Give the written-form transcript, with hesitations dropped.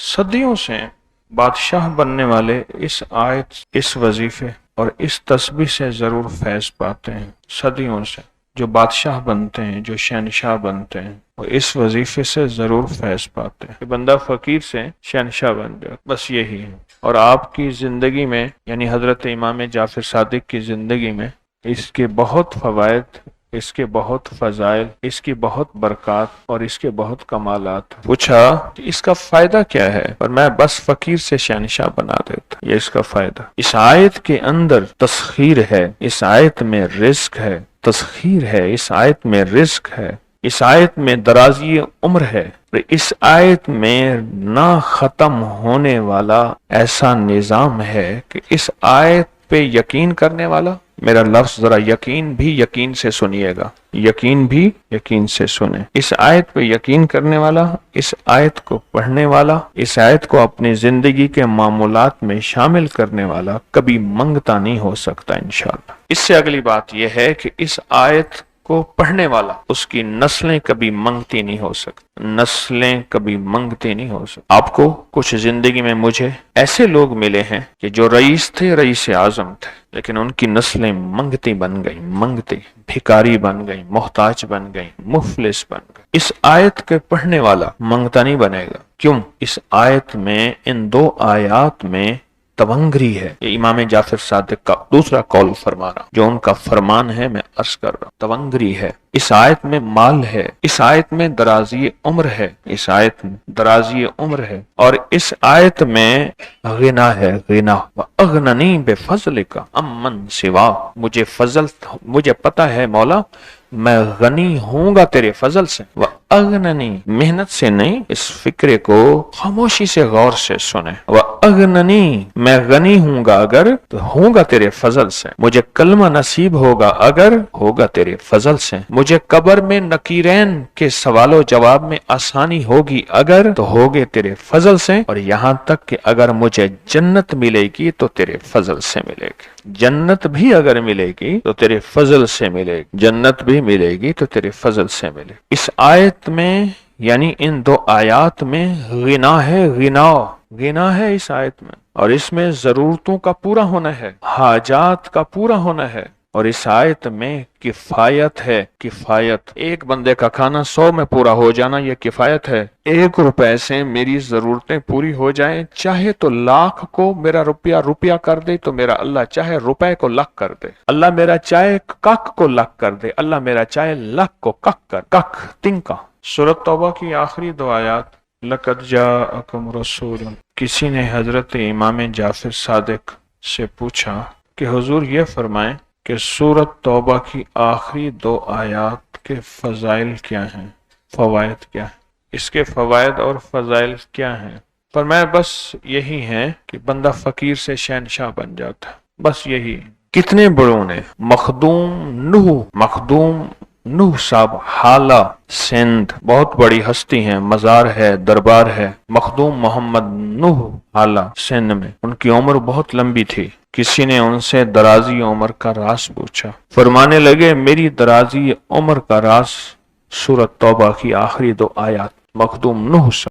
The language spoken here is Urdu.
صدیوں سے بادشاہ بننے والے اس آیت، اس وظیفے اور اس تسبیح سے ضرور فیض پاتے ہیں۔ صدیوں سے جو بادشاہ بنتے ہیں، جو شہنشاہ بنتے ہیں، وہ اس وظیفے سے ضرور فیض پاتے ہیں کہ بندہ فقیر سے شہنشاہ بن جائے۔ بس یہی ہے۔ اور آپ کی زندگی میں، یعنی حضرت امام جعفر صادق کی زندگی میں اس کے بہت فوائد، اس کے بہت فضائل، اس کی بہت برکات اور اس کے بہت کمالات۔ پوچھا کہ اس کا فائدہ کیا ہے؟ اور میں بس فقیر سے شہنشاہ بنا دیتا، یہ اس کا فائدہ۔ اس آیت کے اندر تسخیر ہے، اس آیت میں رزق ہے، تسخیر ہے، اس آیت میں رزق ہے، اس آیت میں درازی عمر ہے، اس آیت میں نہ ختم ہونے والا ایسا نظام ہے کہ اس آیت پہ یقین کرنے والا، میرا لفظ ذرا یقین بھی یقین سے سنیے گا، یقین بھی یقین سے سنیں، اس آیت پہ یقین کرنے والا، اس آیت کو پڑھنے والا، اس آیت کو اپنی زندگی کے معمولات میں شامل کرنے والا کبھی منگتا نہیں ہو سکتا انشاءاللہ۔ اس سے اگلی بات یہ ہے کہ اس آیت کو پڑھنے والا، اس کی نسلیں کبھی منگتی نہیں ہو سکتی، نسلیں کبھی منگتی نہیں ہو سکتی۔ آپ کو کچھ زندگی میں مجھے ایسے لوگ ملے ہیں کہ جو رئیس تھے، رئیس اعظم تھے، لیکن ان کی نسلیں منگتی بن گئی، منگتی، بھکاری بن گئی، محتاج بن گئی، مفلس بن گئی۔ اس آیت کے پڑھنے والا منگتا نہیں بنے گا۔ کیوں؟ اس آیت میں، ان دو آیات میں تونگری ہے۔ یہ امام جعفر صادق کا دوسرا قول فرما رہا ہوں، جو ان کا فرمان ہے، میں عرض کر رہا ہوں، تونگری ہے۔ اس آیت میں مال ہے، اس آیت میں درازی عمر ہے، اس آیت میں درازی عمر ہے، اور اس آیت میں غنا ہے، غنا۔ وَأَغْنَنِي بِفَضْلِكَ عَمَّنْ سِوَاكَ، مجھے فضل، مجھے پتا ہے مولا میں غنی ہوں گا تیرے فضل سے۔ وَأَغْنَنِي، محنت سے نہیں، اس فکرے کو خاموشی سے غور سے سنیں۔ وَأَغْنَنِي، میں غنی ہوں گا اگر تو ہوں گا تیرے فضل سے، مجھے کلمہ نصیب ہوگا اگر ہوگا تیرے فضل سے، مجھے قبر میں نکیرین کے سوال و جواب میں آسانی ہوگی اگر تو ہوگے تیرے فضل سے، اور یہاں تک کہ اگر مجھے جنت ملے گی تو تیرے فضل سے ملے گی، جنت بھی اگر ملے گی تو تیرے فضل سے ملے گی، جنت بھی ملے گی تو تیرے فضل سے ملے گی۔ اس آیت میں، یعنی ان دو آیات میں غنا ہے، غنا، غنا ہے اس آیت میں، اور اس میں ضرورتوں کا پورا ہونا ہے، حاجات کا پورا ہونا ہے، اور اس آیت میں کفایت ہے، کفایت۔ ایک بندے کا کھانا 100 میں پورا ہو جانا یہ کفایت ہے۔ 1 روپے سے میری ضرورتیں پوری ہو جائیں، چاہے تو لاکھ کو میرا روپیہ روپیہ کر دے تو میرا اللہ چاہے روپے کو لاکھ کر دے، اللہ میرا چاہے کک کو لاکھ کر دے، اللہ میرا چاہے لاکھ کو کک کر، کک تنکا۔ سورۃ توبہ کی آخری 2 آیات، لَقَدْ جَاءَكُمْ رَسُولٌ۔ کسی نے حضرت امام جعفر صادق سے پوچھا کہ حضور یہ فرمائیں کہ سورۃ توبہ کی آخری 2 آیات کے فضائل کیا ہیں، فوائد کیا ہیں، اس کے فوائد اور فضائل کیا ہیں؟ فرمایا بس یہی ہیں کہ بندہ فقیر سے شہنشاہ بن جاتا ہے، بس یہی۔ کتنے بڑوں نے، مخدوم نوح صاحب حالہ سندھ، بہت بڑی ہستی ہیں، مزار ہے، دربار ہے، مخدوم محمد نوح حالہ سندھ میں، ان کی عمر بہت لمبی تھی۔ کسی نے ان سے درازی عمر کا راز پوچھا، فرمانے لگے میری درازی عمر کا راز سورۃ توبہ کی آخری 2 آیات، مخدوم نوح صاحب۔